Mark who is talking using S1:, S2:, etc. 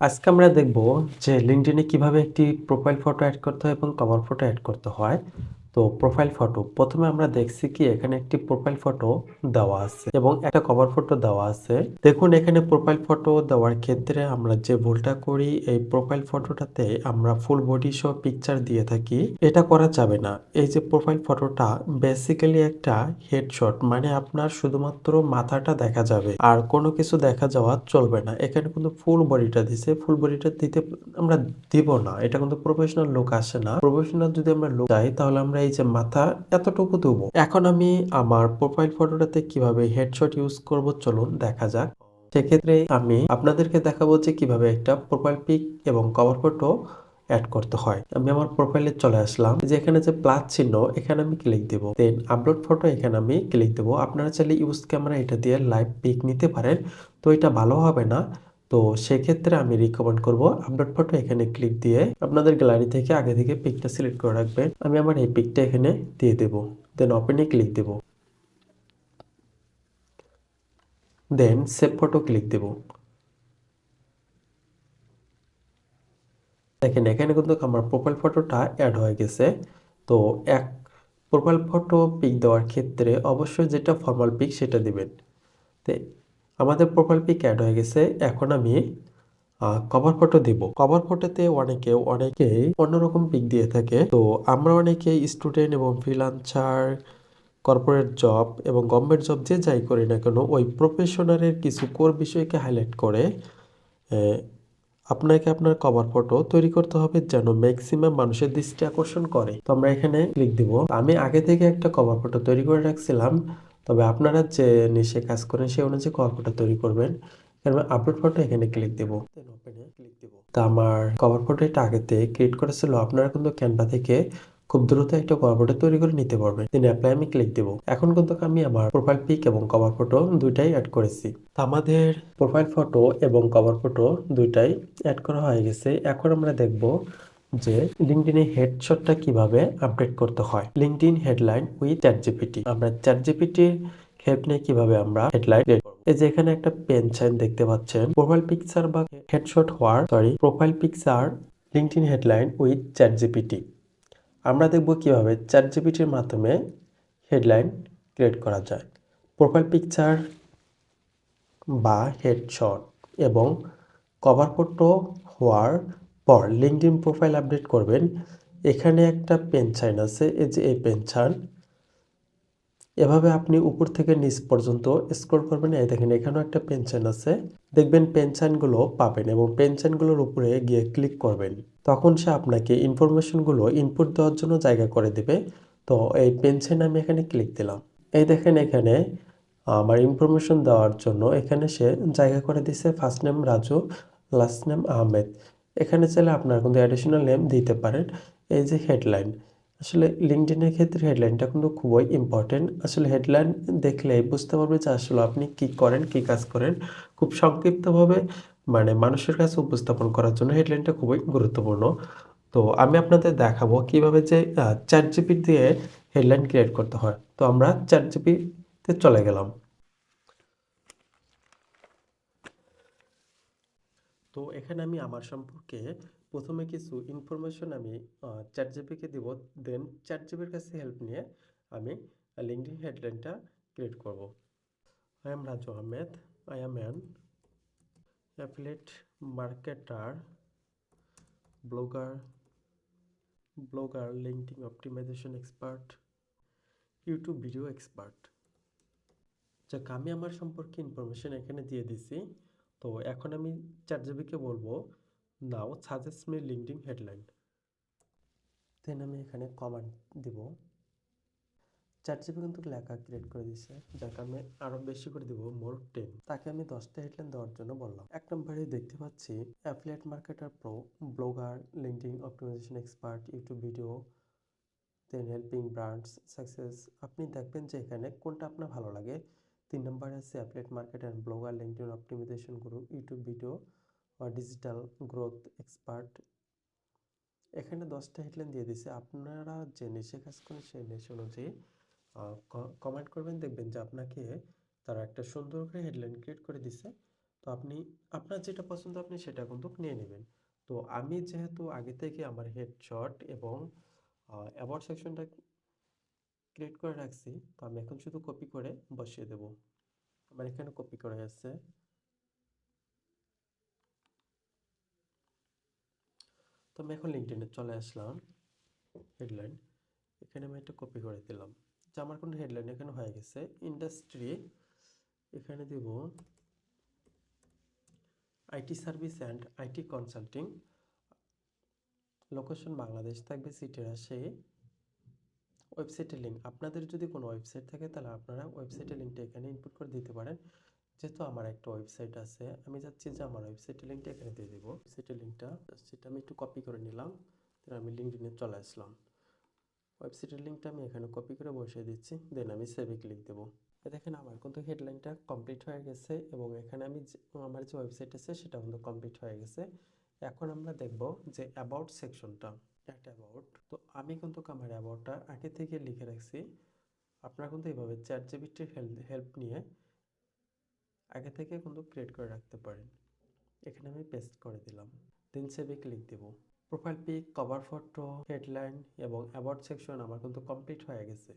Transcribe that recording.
S1: আজকে আমরা দেখব যে লিঙ্কডইনে কিভাবে একটি প্রোফাইল ফটো এড করতে হয় এবং কভার ফটো এড করতে হয়। তো প্রোফাইল ফটো প্রথমে আমরা দেখছি কি এখানে একটি প্রোফাইল ফটো দেওয়া আছে এবং একটা কভার ফটো দেওয়া আছে। দেখুন এখানে প্রোফাইল ফটো দেওয়ার ক্ষেত্রে আমরা যে ভুলটা করি, এই প্রোফাইল ফটোটাতে আমরা ফুল বডি সহ পিকচার দিয়ে থাকি। এটা করা যাবে না। এই যে প্রোফাইল ফটোটা বেসিক্যালি একটা হেডশট, মানে আপনার শুধুমাত্র মাথাটা দেখা যাবে আর কোনো কিছু দেখা যাওয়া চলবে না। এখানে কিন্তু ফুল বডিটা দিছে, ফুল বডিটা দিতে আমরা দিব না। এটা কিন্তু প্রফেশনাল লুক আসে না। প্রফেশনাল যদি আমরা লুক চাই তাহলে আমরা এই যে মাথা এতটুকু দেবো। এখন আমি আমার প্রোফাইল ফটোটাতে কিভাবে হেডশট ইউজ করব চলুন দেখা যাক। সেক্ষেত্রে আমি আপনাদেরকে দেখাবো যে কিভাবে একটা প্রোফাইল পিক এবং কভার ফটো অ্যাড করতে হয়। আমি আমার প্রোফাইলে চলে আসলাম, যে এখানে যে প্লাস চিহ্ন এখানে আমি ক্লিক দেব, দেন আপলোড ফটো এখানে আমি ক্লিক দেব। আপনারা চাইলে ইউজ ক্যামেরা এটা দিয়ে লাইভ পিক নিতে পারেন, তো এটা ভালো হবে না। তো সেক্ষেত্রে আমি রিকমেন্ড করব আপলোড ফটো এখানে ক্লিক দিয়ে আপনাদের গ্যালারি থেকে আগে থেকে পিকটা সিলেক্ট করে রাখবেন। আমি আমার এই পিকটা এখানে দিয়ে দেব, দেন ওপেনে ক্লিক দেব, দেন সেভ ফটো ক্লিক দেব। দেখেন এখানে কিন্তু আমার প্রোফাইল ফটোটা অ্যাড হয়ে গেছে। তো এক প্রোফাইল ফটো পিক দেওয়ার ক্ষেত্রে অবশ্যই যেটা ফর্মাল পিক সেটা দিবেন। তো আমাদের প্রোফাইল পিক অ্যাড হয়ে গেছে। এখন আমি কভার ফটো দিব। কভার ফটোতে অনেকেই অন্যরকম পিক দিয়ে থাকে। তো আমরা অনেকেই স্টুডেন্ট এবং ফ্রিল্যান্সার, কর্পোরেট জব এবং গভর্নমেন্ট জব যে যাই করি না কেন, ওই প্রফেশনালের কিছু কোর বিষয়কে হাইলাইট করে আপনাকে আপনার কভার ফটো তৈরি করতে হবে যেন ম্যাক্সিমাম মানুষের দৃষ্টি আকর্ষণ করে। তো আমরা এখানে ক্লিক দিব। আমি আগে থেকে একটা কভার ফটো তৈরি করে রাখছিলাম, তবে আপনারা যে নিশে কাজ করেন সেই অনুযায়ী কভার ফটো তৈরি করবেন। এবার আপলোড ফটো এখানে ক্লিক দিব, দেন ওপেনে ক্লিক দিব। তা আমার কভার ফটো এটা আগেতে ক্রিয়েট করেছিল। আপনারা কিন্তু ক্যানভা থেকে খুব দ্রুত একটা কভার ফটো তৈরি করে নিতে পারবেন। দেন অ্যাপ্লাই আমি ক্লিক দেব। এখন কিন্তু আমি আমার প্রোফাইল পিক এবং কভার ফটো দুইটাই অ্যাড করেছি। তো আমাদের প্রোফাইল ফটো এবং কভার ফটো দুইটাই অ্যাড করা হয়ে গেছে। এখন আমরা দেখব যে লিঙ্কডইনে হেডশটটা কিভাবে আপডেট করতে হয়। LinkedIn headline with ChatGPT. আমরা চ্যাটজিপিটির হেল্প নিয়ে কিভাবে আমরা হেডলাইন ক্রিয়েট করব। এই যে এখানে একটা পেন সাইন দেখতে পাচ্ছেন। প্রোফাইল পিকচার বা হেডশট হওয়ার profile picture LinkedIn headline with ChatGPT. আমরা দেখব কিভাবে চ্যাটজিপিটির মাধ্যমে হেডলাইন ক্রিয়েট করা যায়। প্রোফাইল পিকচার বা হেডশট এবং কভার ফটো হওয়ার পর লিঙ্কডইন প্রোফাইল আপডেট করবেন। এখানে একটা পেন সাইন আছে, এই যে এই পেন সাইন, এভাবে আপনি উপর থেকে নিচ পর্যন্ত স্ক্রল করবেন। এই দেখেন এখানেও একটা পেন সাইন আছে, দেখবেন পেন সাইনগুলো পাবেন এবং পেন সাইনগুলোর উপরে গিয়ে ক্লিক করবেন। তখন সে আপনাকে ইনফরমেশনগুলো ইনপুট দেওয়ার জন্য জায়গা করে দেবে। তো এই পেন সাইন আমি এখানে ক্লিক দিলাম। এই দেখেন এখানে আমার ইনফরমেশন দেওয়ার জন্য এখানে সে জায়গা করে দিছে first name Raju, last name Ahmed. এখানে চাইলে আপনার কিন্তু অ্যাডিশনাল নেম দিতে পারেন। এই যে হেডলাইন, আসলে লিঙ্কডইনের ক্ষেত্রে হেডলাইনটা কিন্তু খুবই ইম্পর্টেন্ট। আসলে হেডলাইন দেখলে বুঝতে পারবে যে আসলে আপনি কি করেন, কি কাজ করেন। খুব সংক্ষিপ্তভাবে মানে মানুষের কাছে উপস্থাপন করার জন্য হেডলাইনটা খুবই গুরুত্বপূর্ণ। তো আমি আপনাদের দেখাবো কিভাবে যে চ্যাটজিপিটি দিয়ে হেডলাইন ক্রিয়েট করতে হয়। তো আমরা চ্যাটজিপিটিতে চলে গেলাম। তো এখানে আমি আমার সম্পর্কে প্রথমে কিছু ইনফরমেশন আমি চ্যাটজিপিটিকে দিব, দেন চ্যাটজিপিটির কাছে হেল্প নিয়ে আমি লিঙ্কডইন হেডলাইনটা ক্রিয়েট করব। I am Raju Ahmed, I am an affiliate marketer, blogger, LinkedIn optimisation expert, YouTube video expert. যাক, আমি আমার সম্পর্কে ইনফরমেশন এখানে দিয়ে দিছি। তো এখন আমি চ্যাটজিপিটিকে বলবো নাও সাজেস্ট মি লিঙ্কডইন হেডলাইন। দেন আমি এখানে কমান্ড দিব। চ্যাটজিপিটি কিন্তু লেখা ক্রিয়েট করে দিছে, যাকে আমি আরো বেশি করে দিব মোর 10। তাকে আমি 10টা হেডলাইন দেওয়ার জন্য বললাম। এক নম্বরে দেখতে পাচ্ছি affiliate marketer pro, blogger, LinkedIn optimisation expert, YouTube video, then helping brands success. আপনি দেখবেন যে এখানে কোনটা আপনার ভালো লাগে। 3 নম্বরে আছে affiliate marketer, blogger, LinkedIn optimisation guru, YouTube video, digital growth expert. এখানে 10টা হেডলাইন দিয়ে দিছে। আপনারা যে নিশে কাজ করেন সেই নিশে অনুযায়ী কমেন্ট করবেন, দেখবেন যে আপনাকে তারা একটা সুন্দর করে হেডলাইন ক্রিয়েট করে দিছে। তো আপনি আপনার যেটা পছন্দ আপনি সেটা কিন্তু নিয়ে নেবেন। তো আমি যেহেতু আগে থেকে আমার হেডশট এবং অ্যাবাউট সেকশনটা ক্রিয়েট করে রাখছি, তো আমি এখন শুধু কপি করে বসিয়ে দেব। আমার এখানে কপি করা আছে। তো আমি এখন লিঙ্কডইনে চলে আসলাম। হেডলাইন এখানে আমি একটা কপি করে দিলাম, যে আমার কোনো হেডলাইন এখানে হয়ে গেছে। ইন্ডাস্ট্রি এখানে দিব IT service and IT consulting, location Bangladesh থাকবে, সিটি রাজশাহী। ওয়েবসাইটের লিঙ্ক, আপনাদের যদি কোনো ওয়েবসাইট থাকে তাহলে আপনারা ওয়েবসাইটের লিঙ্কটা এখানে ইনপুট করে দিতে পারেন। যেহেতু আমার একটা ওয়েবসাইট আছে, আমি চাচ্ছি যে আমার ওয়েবসাইটের লিঙ্কটা এখানে দিয়ে দেবো। ওয়েবসাইটের লিঙ্কটা সেটা আমি একটু কপি করে নিলাম, দেন আমি লিঙ্কডইনে চলে আসলাম। ওয়েবসাইটের লিঙ্কটা আমি এখানে কপি করে বসিয়ে দিচ্ছি, দেন আমি সেভে ক্লিক দেবো। দেখেন আমার কিন্তু হেডলাইনটা কমপ্লিট হয়ে গেছে এবং এখানে আমি আমার যে ওয়েবসাইট আছে সেটা কিন্তু কমপ্লিট হয়ে গেছে। এখন আমরা দেখব যে অ্যাবাউট সেকশনটা, অ্যাট অ্যাবাউট। তো আমি কিন্তু আমার অ্যাবাউটটা আগে থেকে লিখে রাখছি। আপনারা কিন্তু এইভাবে চ্যাটজিপিটির হেল্প নিয়ে আগে থেকে কিন্তু ক্রিয়েট করে রাখতে পারেন। এখানে আমি পেস্ট করে দিলাম, দেন সেভে ক্লিক দেব। Profile pic, cover photo, headline এবং অ্যাবাউট সেকশন আমার কিন্তু কমপ্লিট হয়ে গেছে।